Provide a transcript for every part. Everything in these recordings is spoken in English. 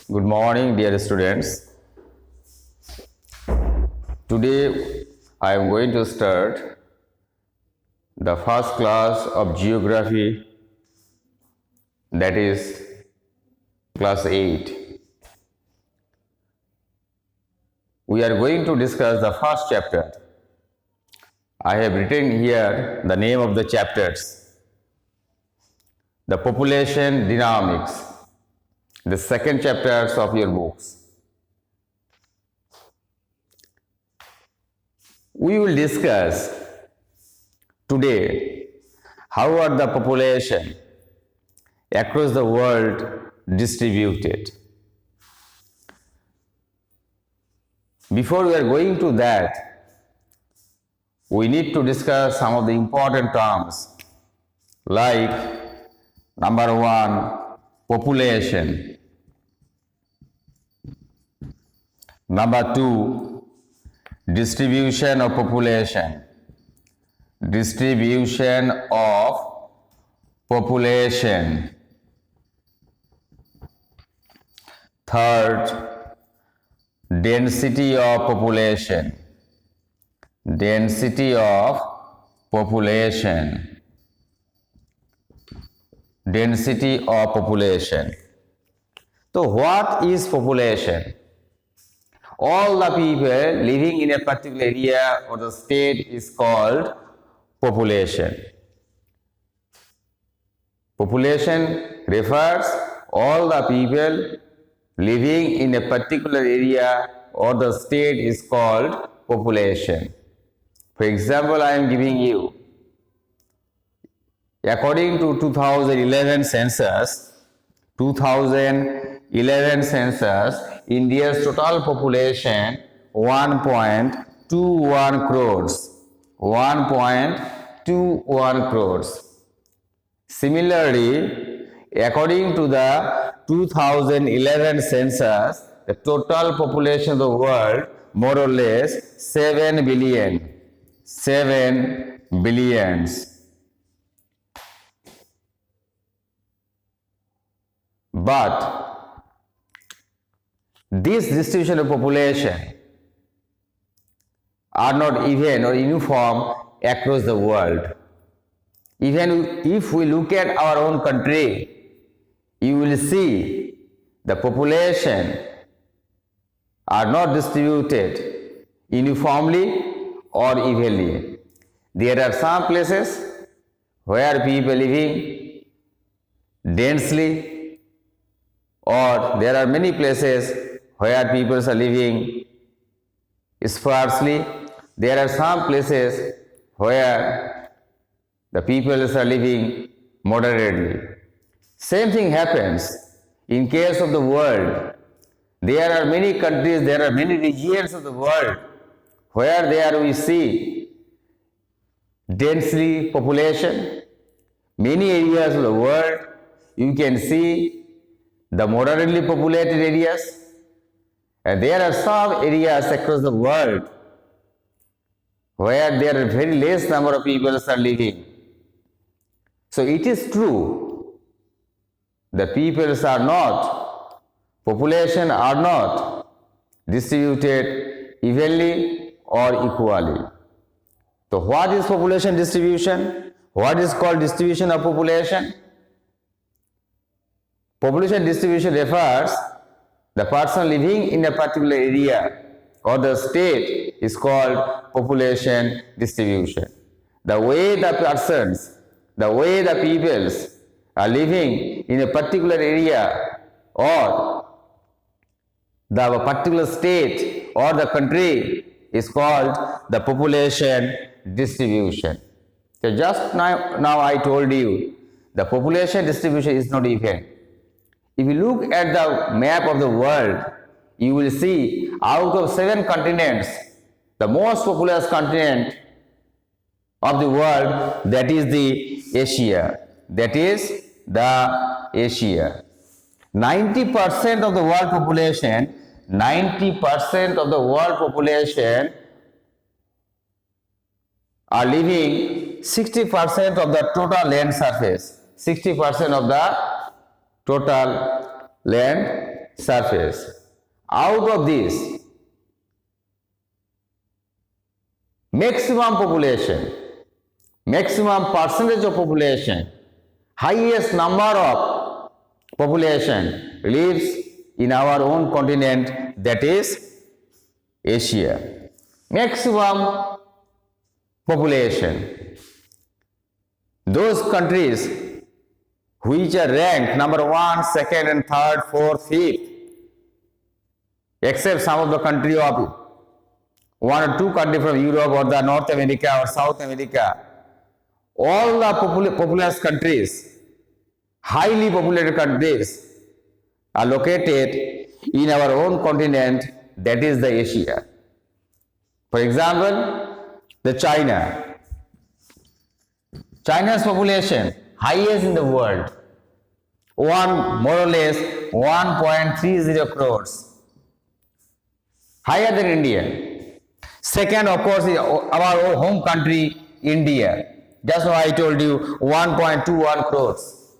Good morning, dear students. Today I am going to start the first class of geography, that is class 8. We are going to discuss the first chapter. I have written here the name of the chapters: the population dynamics, the second chapters of your books. We will discuss today how are the population across the world distributed. Before we are going to that, we need to discuss some of the important terms like number 1, population. Number 2, distribution of population. Distribution of population. Third, density of population. Density of population. Density of population. So what is population? All the people living in a particular area or the state is called population. Population refers all the people living in a particular area or the state is called population. For example, I am giving you, according to 2011 census, India's total population 1.21 crores. 1.21 crores. Similarly, according to the 2011 census, the total population of the world more or less 7 billion. 7 billions. But this distribution of population are not even or uniform across the world. Even if we look at our own country, you will see the population are not distributed uniformly or evenly. There are some places where people living densely, or there are many places where people are living sparsely. There are some places where the people are living moderately. Same thing happens in case of the world. There are many countries, there are many regions of the world where there we see densely population. Many areas of the world you can see the moderately populated areas, and there are some areas across the world where there are very less number of people are living. So it is true, the peoples are not, population are not distributed evenly or equally. So what is population distribution? What is called distribution of population? Population distribution refers the person living in a particular area or the state is called population distribution. The way the persons, the way the peoples are living in a particular area or the particular state or the country is called the population distribution. So just now I told you the population distribution is not even. If you look at the map of the world, you will see out of 7 continents, the most populous continent of the world, that is the Asia. That is the Asia. 90% of the world population, 90% of the world population are living 60% of the total land surface. 60% of the total land surface. Out of this, maximum population, maximum percentage of population, highest number of population lives in our own continent, that is Asia. Maximum population. Those countries which are ranked number 1, 2nd and 3rd, 4th, 5th, except some of the country of 1 or 2 countries from Europe or the North America or South America, all the populous countries, highly populated countries are located in our own continent, that is the Asia. For example, the China. China's population highest in the world, more or less 1.30 crores, higher than India. Second, of course, is our home country, India. Just now I told you 1.21 crores.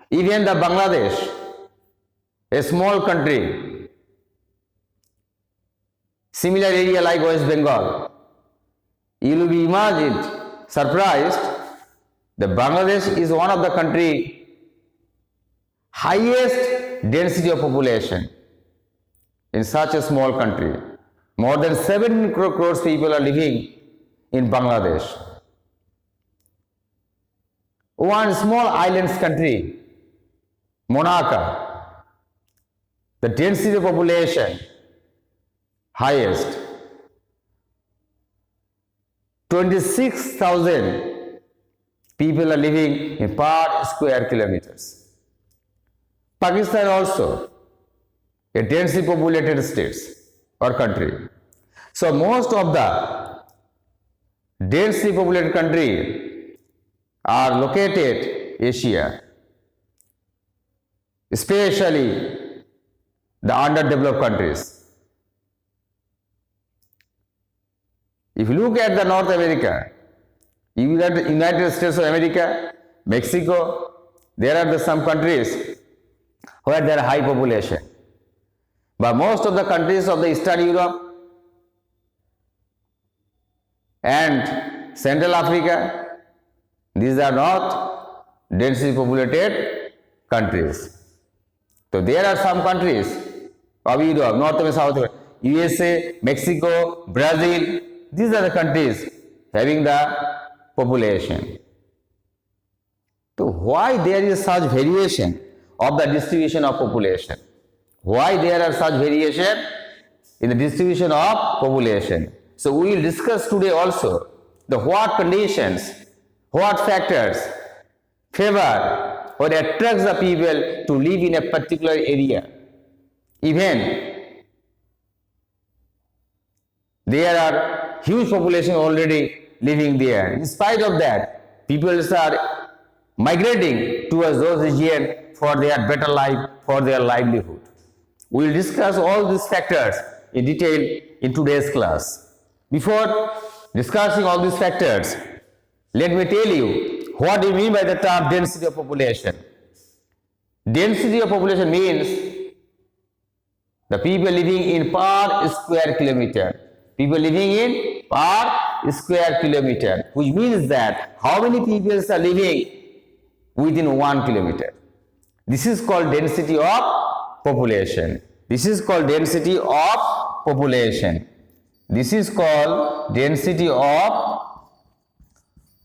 Even the Bangladesh, a small country, similar area like West Bengal, you will be surprised that Bangladesh is one of the country highest density of population in such a small country. More than 7 crores people are living in Bangladesh. One small islands country, Monaco, the density of population highest, 26,000 people are living in per square kilometers. Pakistan also, a densely populated states or country. So most of the densely populated countries are located in Asia, especially the underdeveloped countries. If you look at the North America, United States of America, Mexico, there are some countries where there are high population. But most of the countries of the Eastern Europe and Central Africa, these are not densely populated countries. So there are some countries of Europe, North America, South America, USA, Mexico, Brazil, these are the countries having the population. So why there is such variation of the distribution of population? Why there are such variation in the distribution of population? So we will discuss today also the what conditions, what factors favor or attracts the people to live in a particular area. Even there are huge population already living there. In spite of that, people are migrating towards those regions for their better life, for their livelihood. We will discuss all these factors in detail in today's class. Before discussing all these factors, let me tell you what do you mean by the term density of population. Density of population means the people living in per square kilometer. People living in per square kilometer, which means that how many people are living within 1 kilometer. This is called density of population. This is called density of population. This is called density of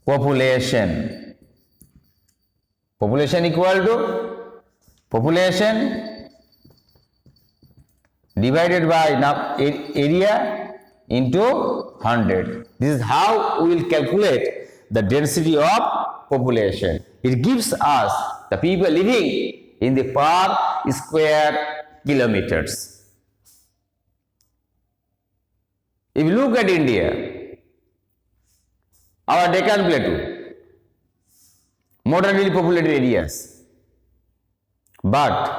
population. Population equal to population divided by area into 100. This is how we will calculate the density of population. It gives us the people living in the per square kilometers. If you look at India, our Deccan Plateau, moderately populated areas, but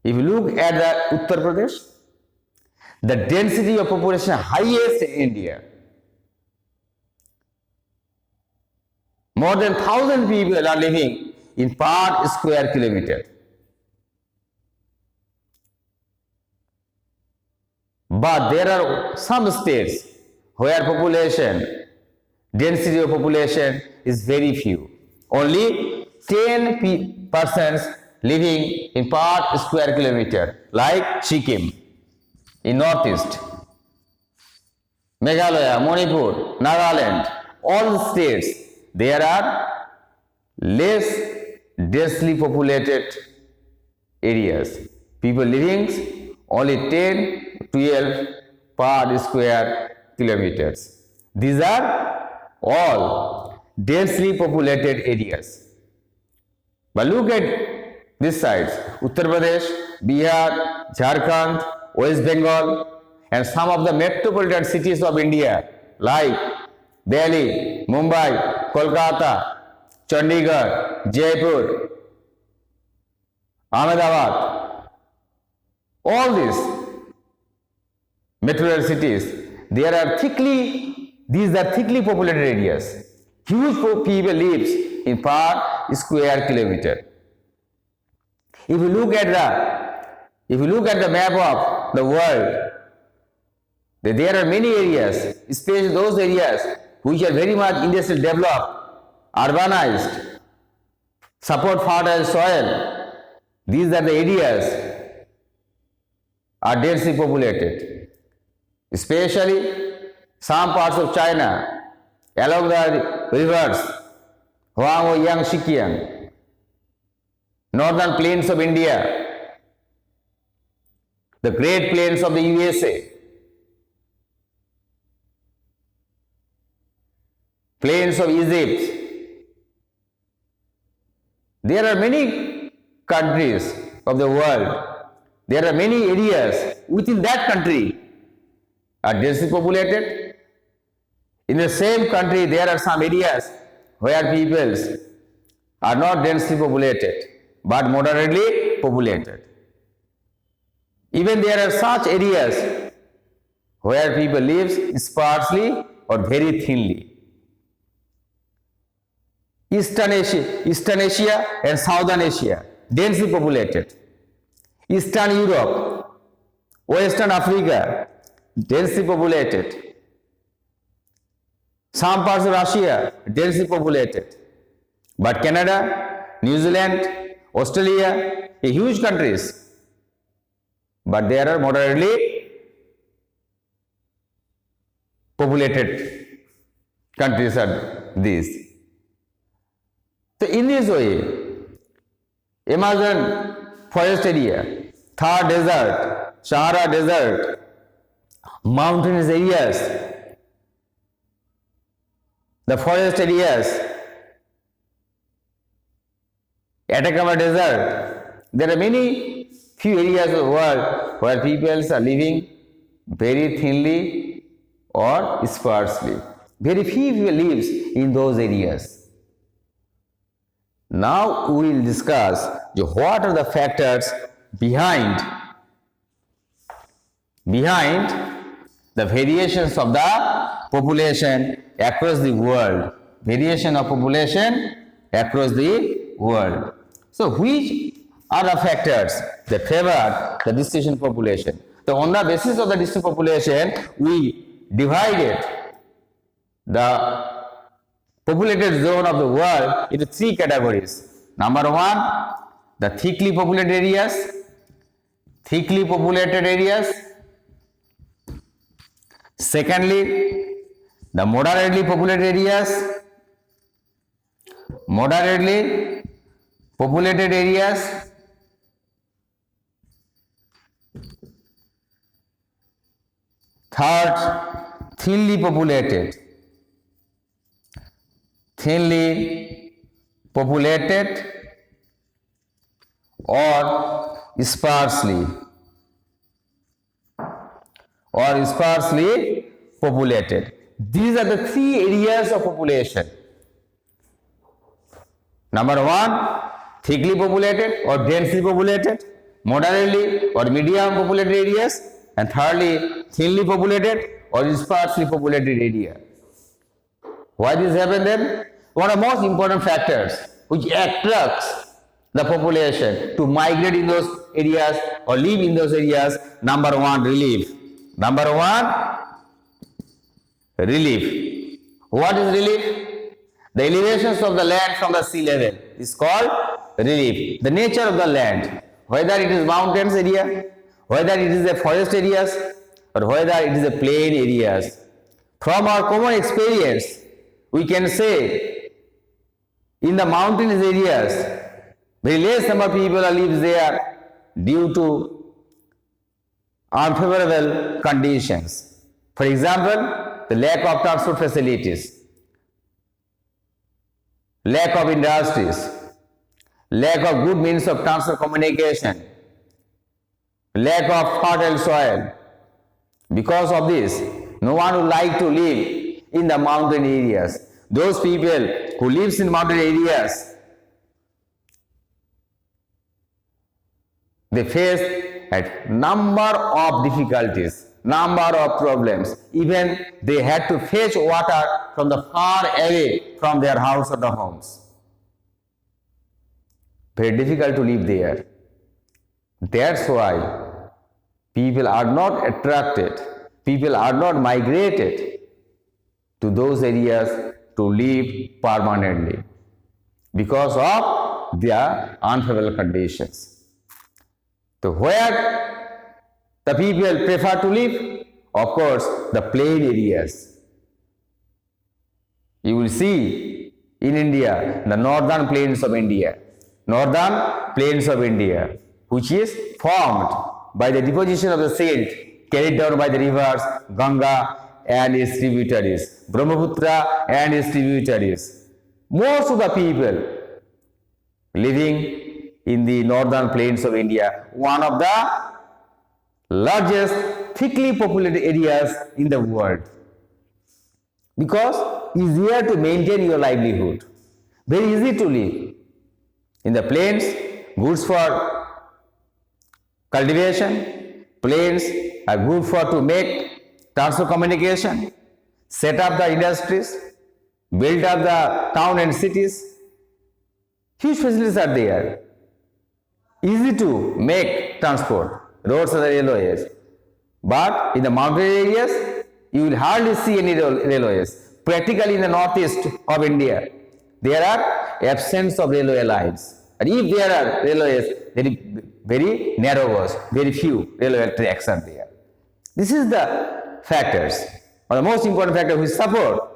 if you look at the Uttar Pradesh, the density of population highest in India. More than 1,000 people are living in per square kilometer. But there are some states where density of population is very few. Only 10% living in per square kilometer, like Sikkim in northeast, Meghalaya, Manipur, Nagaland, all the states, there are less densely populated areas. People living only 10-12 per square kilometers. These are all densely populated areas. But look at this side, Uttar Pradesh, Bihar, Jharkhand, West Bengal, and some of the metropolitan cities of India like Delhi, Mumbai, Kolkata, Chandigarh, Jaipur, Ahmedabad, all these metropolitan cities, these are thickly populated areas. Huge people lives in per square kilometer. If you look at the map of the world, there are many areas, especially those areas which are very much industrially developed, urbanized, support fertile soil. These are the areas are densely populated, especially some parts of China along the rivers Huanghe, Yangtze, Sikiang, northern plains of India, the Great Plains of the USA, plains of Egypt. There are many countries of the world. There are many areas within that country are densely populated. In the same country, there are some areas where peoples are not densely populated but moderately populated. Even there are such areas where people live sparsely or very thinly. Eastern Asia and Southern Asia, densely populated. Eastern Europe, Western Africa, densely populated. Some parts of Russia, densely populated. But Canada, New Zealand, Australia, huge countries. But there are moderately populated countries are these. So in this way, Amazon forest area, Thar desert, Sahara desert, mountainous areas, the forest areas, Atacama desert, there are few areas of the world where people are living very thinly or sparsely. Very few people lives in those areas. Now we will discuss what are the factors behind the variations of the population across the world. Variation of population across the world. So which are the factors that favor the distribution of population? So on the basis of the distribution of population, we divided the populated zone of the world into three categories. Number one, the thickly populated areas. Secondly, the moderately populated areas. Third, thinly populated or sparsely populated. These are the three areas of population. Number one, thickly populated or densely populated, moderately or medium populated areas, and thirdly, thinly populated or sparsely populated area. Why this happen then? One of the most important factors which attracts the population to migrate in those areas or live in those areas. Number one, relief. Number one, relief. What is relief? The elevations of the land from the sea level is called relief. The nature of the land, whether it is mountains area, whether it is a forest areas, or whether it is a plain areas. From our common experience, we can say in the mountainous areas, very less number of people live there due to unfavorable conditions. For example, the lack of transport facilities, lack of industries, lack of good means of transport communication, lack of fertile soil. Because of this, no one would like to live in the mountain areas. Those people who lives in mountain areas, they face a number of difficulties, number of problems. Even they had to fetch water from the far away from their house or the homes. Very difficult to live there. That's why people are not attracted, people are not migrated to those areas to live permanently because of their unfavorable conditions. So where the people prefer to live? Of course, the plain areas. You will see in India, the northern plains of India, which is formed by the deposition of the silt carried down by the rivers Ganga and its tributaries, Brahmaputra and its tributaries. Most of the people living in the northern plains of India, one of the largest thickly populated areas in the world, because easier to maintain your livelihood, very easy to live. In the plains, goods for cultivation, plains are good for to make transport communication, set up the industries, build up the town and cities. Huge facilities are there. Easy to make transport, roads and railways. But in the mountain areas, you will hardly see any railways. Practically in the northeast of India, there are absence of railway lines. And if there are railways, very narrow, very few railway tracks are there. This is the factors, or the most important factor which support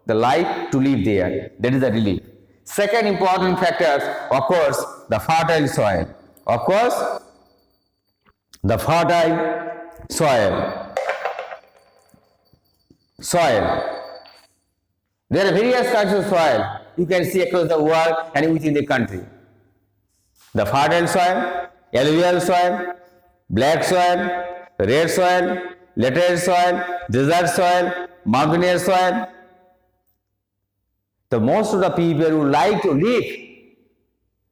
the life to live there. That is the relief. Second important factor, of course, the fertile soil. Of course, the fertile soil. There are various kinds of soil you can see across the world and within the country. The fertile soil, alluvial soil, black soil, red soil, laterite soil, desert soil, mountainous soil. So most of the people who like to live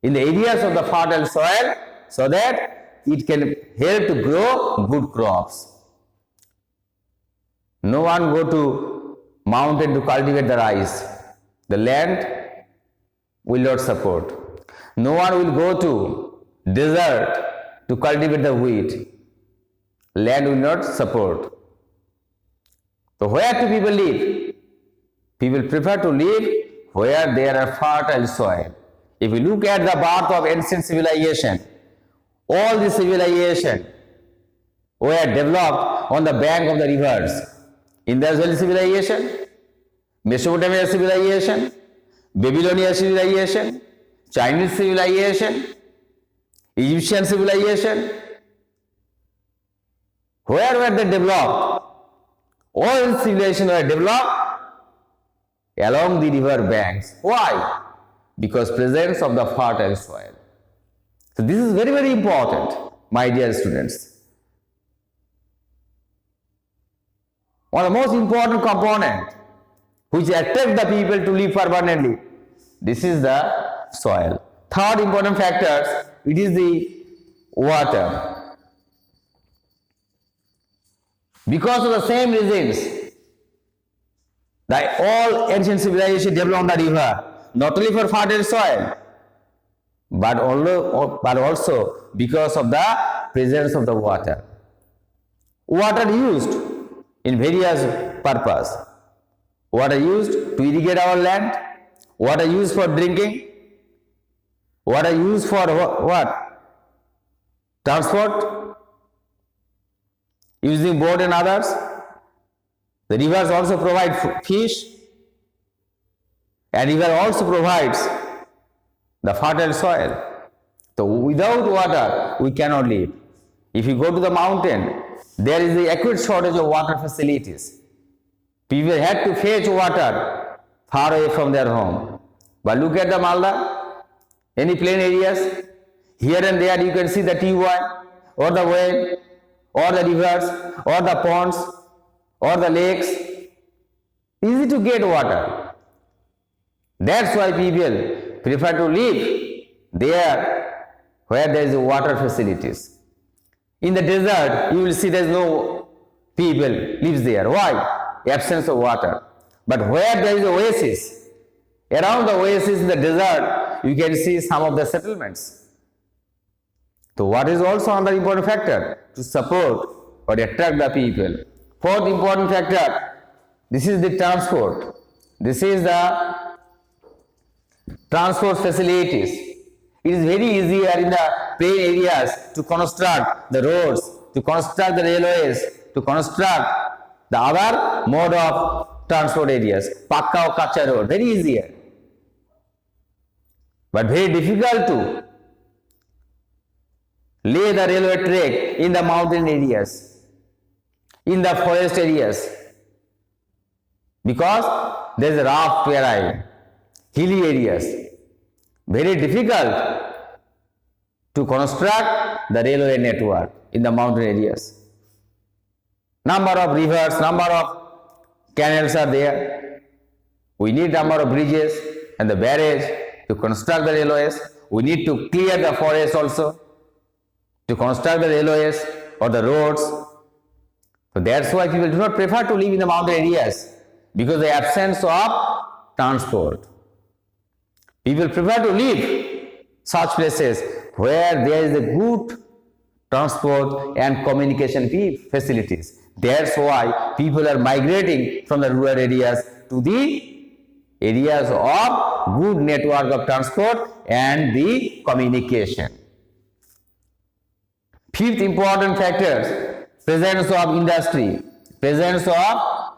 in the areas of the fertile soil so that it can help to grow good crops. No one go to mountain to cultivate the rice. The land will not support. No one will go to desert to cultivate the wheat. Land will not support. So where do people live? People prefer to live where there are fertile soil. If you look at the birth of ancient civilization, all the civilization were developed on the bank of the rivers. Indus Valley civilization, Mesopotamia civilization, Babylonian civilization, Chinese civilization, Egyptian civilization. Where were they developed? All civilizations were developed along the river banks. Why? Because presence of the fertile soil. So this is very, very important, my dear students. One of the most important component which attract the people to live permanently, this is the soil. Third important factor, it is the water. Because of the same reasons that all ancient civilization developed on the river, not only for fertile soil, but also because of the presence of the water. Water used in various purpose. Water used to irrigate our land. Water used for drinking. Water used for what? Transport. Using boat and others. The rivers also provide fish. And river also provides the fertile soil. So without water, we cannot live. If you go to the mountain, there is the acute shortage of water facilities. People had to fetch water far away from their home. But look at the Malda, any plain areas, here and there you can see the tube well or the well or the rivers or the ponds or the lakes. Easy to get water. That's why people prefer to live there where there is water facilities. In the desert, you will see there is no people lives there. Why? Absence of water. But where there is oasis, around the oasis in the desert, you can see some of the settlements. So what is also another important factor to support or attract the people? Fourth important factor, this is the transport. This is the transport facilities. It is very easier in the plain areas to construct the roads, to construct the railways, to construct the other mode of transport areas, Pakka or Kacha road, very easier. But very difficult to lay the railway track in the mountain areas, in the forest areas, because there is rough terrain, hilly areas. Very difficult to construct the railway network in the mountain areas. Number of rivers, number of canals are there. We need number of bridges and the barrage to construct the railways. We need to clear the forest also to construct the railways or the roads. So that's why people do not prefer to live in the mountain areas, because of the absence of transport. People prefer to live such places where there is a good transport and communication facilities. That's why people are migrating from the rural areas to the areas of good network of transport and the communication. Fifth important factor, presence of industry. Presence of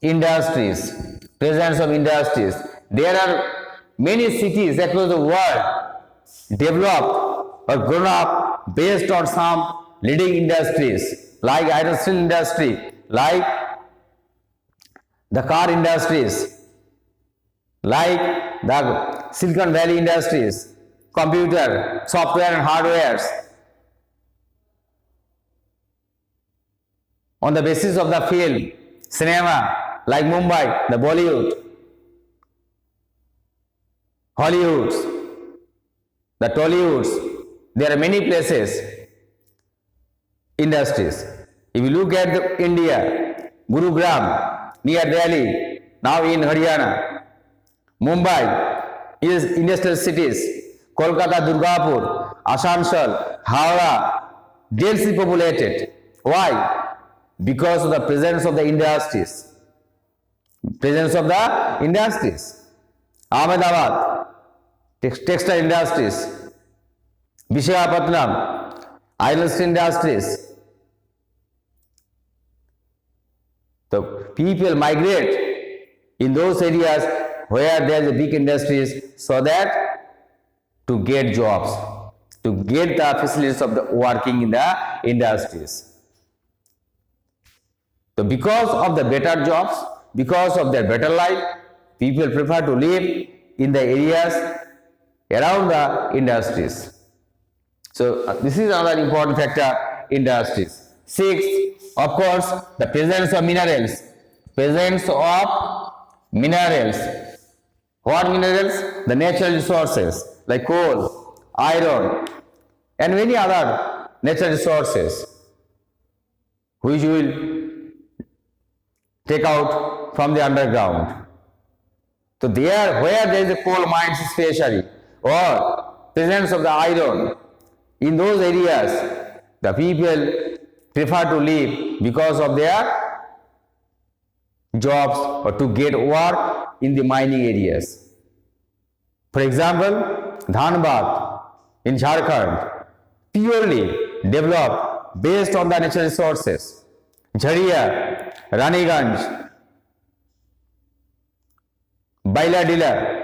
industries. Presence of industries. There are many cities across the world developed or grown up based on some leading industries like iron steel industry, like the car industries, like the Silicon Valley industries, computer, software and hardwares. On the basis of the film, cinema, like Mumbai, the Bollywood, Hollywoods, the Tollywoods, there are many places, industries. If you look at India, Gurugram, near Delhi, now in Haryana, Mumbai is industrial cities, Kolkata, Durgapur, Asansol, Howrah, densely populated. Why? Because of the presence of the industries. Presence of the industries. Ahmedabad, textile industries. Visakhapatnam, iron steel industries. So people migrate in those areas where there is a big industries, so that to get jobs, to get the facilities of the working in the industries. So because of the better jobs, because of their better life, people prefer to live in the areas around the industries. So this is another important factor, industries. Sixth, of course, the presence of minerals. Presence of minerals. What minerals? The natural resources like coal, iron, and many other natural resources which will take out from the underground. So there, where there is a coal mines especially, or presence of the iron. In those areas, the people prefer to live because of their jobs or to get work in the mining areas. For example, Dhanbad in Jharkhand, purely developed based on the natural resources. Jharia, Raniganj, Bailadila,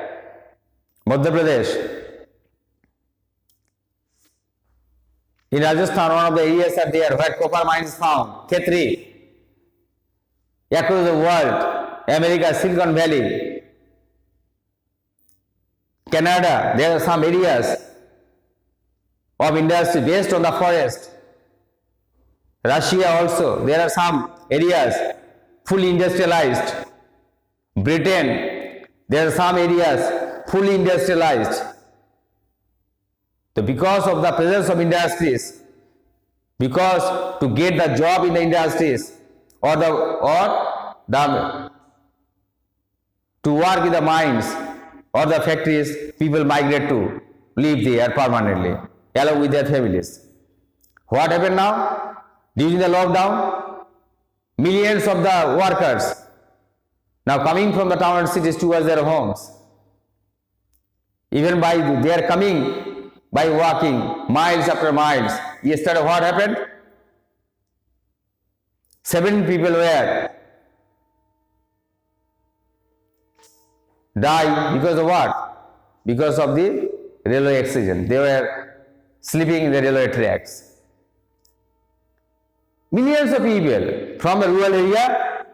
Madhya Pradesh. In Rajasthan, one of the areas are there where copper mines found, Khetri. Across the world, America, Silicon Valley, Canada, there are some areas of industry based on the forest. Russia also, there are some areas fully industrialized. Britain, there are some areas fully industrialized. So because of the presence of industries, because to get the job in the industries or to work in the mines or the factories, people migrate to live there permanently along with their families. What happened now? During the lockdown, millions of the workers now coming from the town and cities towards their homes. Even they are coming by walking miles after miles. Yesterday what happened? 7 people were died because of what? Because of the railway accident. They were sleeping in the railway tracks. Millions of people from the rural area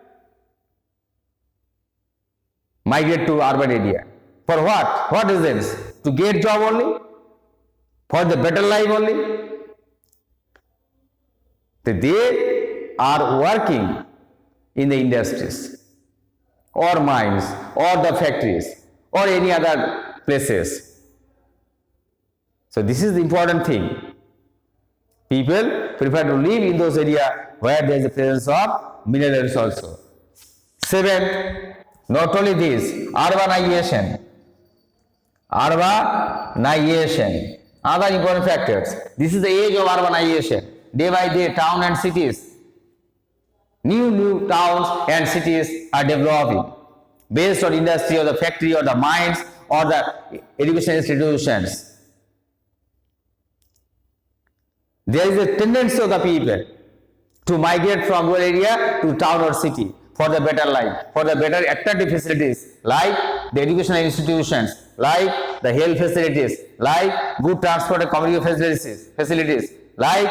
migrate to urban area. For what? What reasons? To get job only? For the better life only? They are working in the industries or mines or the factories or any other places. So this is the important thing. People prefer to live in those areas where there is a presence of minerals also. 7th, not only this, urbanization. Urbanization. Other important factors. This is the age of urbanization. Day by day, town and cities, new towns and cities are developing based on industry or the factory or the mines or the education institutions. There is a tendency of the people to migrate from rural area to town or city for the better life, for the better attractive facilities like the educational institutions, like the health facilities, like good transport and communication facilities, like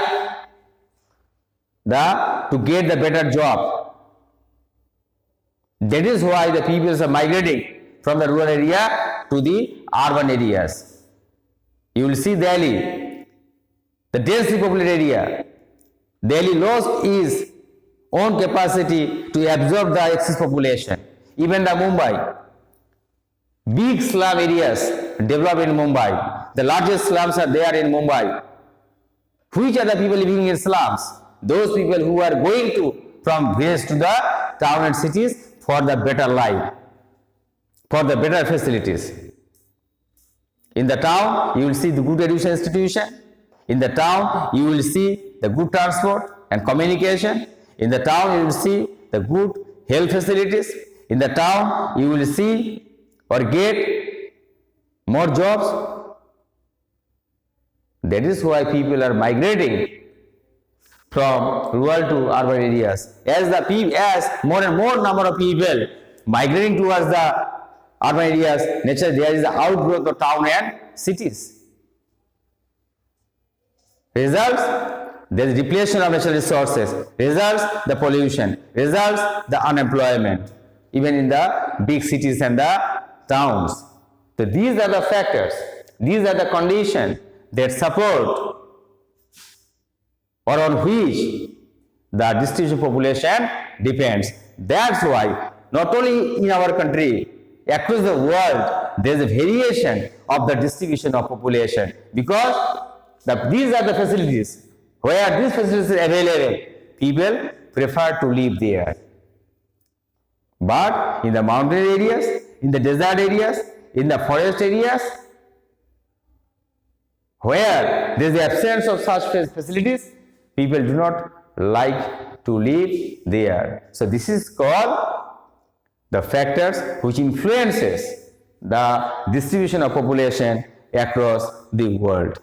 to get the better job. That is why the people are migrating from the rural area to the urban areas. You will see Delhi, the densely populated area. Delhi lost its own capacity to absorb the excess population. Even the Mumbai, big slum areas developed in Mumbai. The largest slums are there in Mumbai. Which are the people living in slums? Those people who are going from village to the town and cities for the better life, for the better facilities. In the town, you will see the good education institution. In the town, you will see the good transport and communication. In the town, you will see the good health facilities. In the town, you will see or get more jobs. That is why people are migrating from rural to urban areas. As more and more number of people migrating towards the urban areas, naturally there is the outgrowth of town and cities. Results, there is depletion of natural resources. Results, the pollution. Results, the unemployment, even in the big cities and the towns. So these are the factors, these are the conditions that support or on which the distribution of population depends. That's why not only in our country, across the world, there is a variation of the distribution of population, because these are the facilities. Where these facilities are available, people prefer to live there. But in the mountain areas, in the desert areas, in the forest areas, Where there is the absence of such facilities, people do not like to live there. So this is called the factors which influences the distribution of population across the world.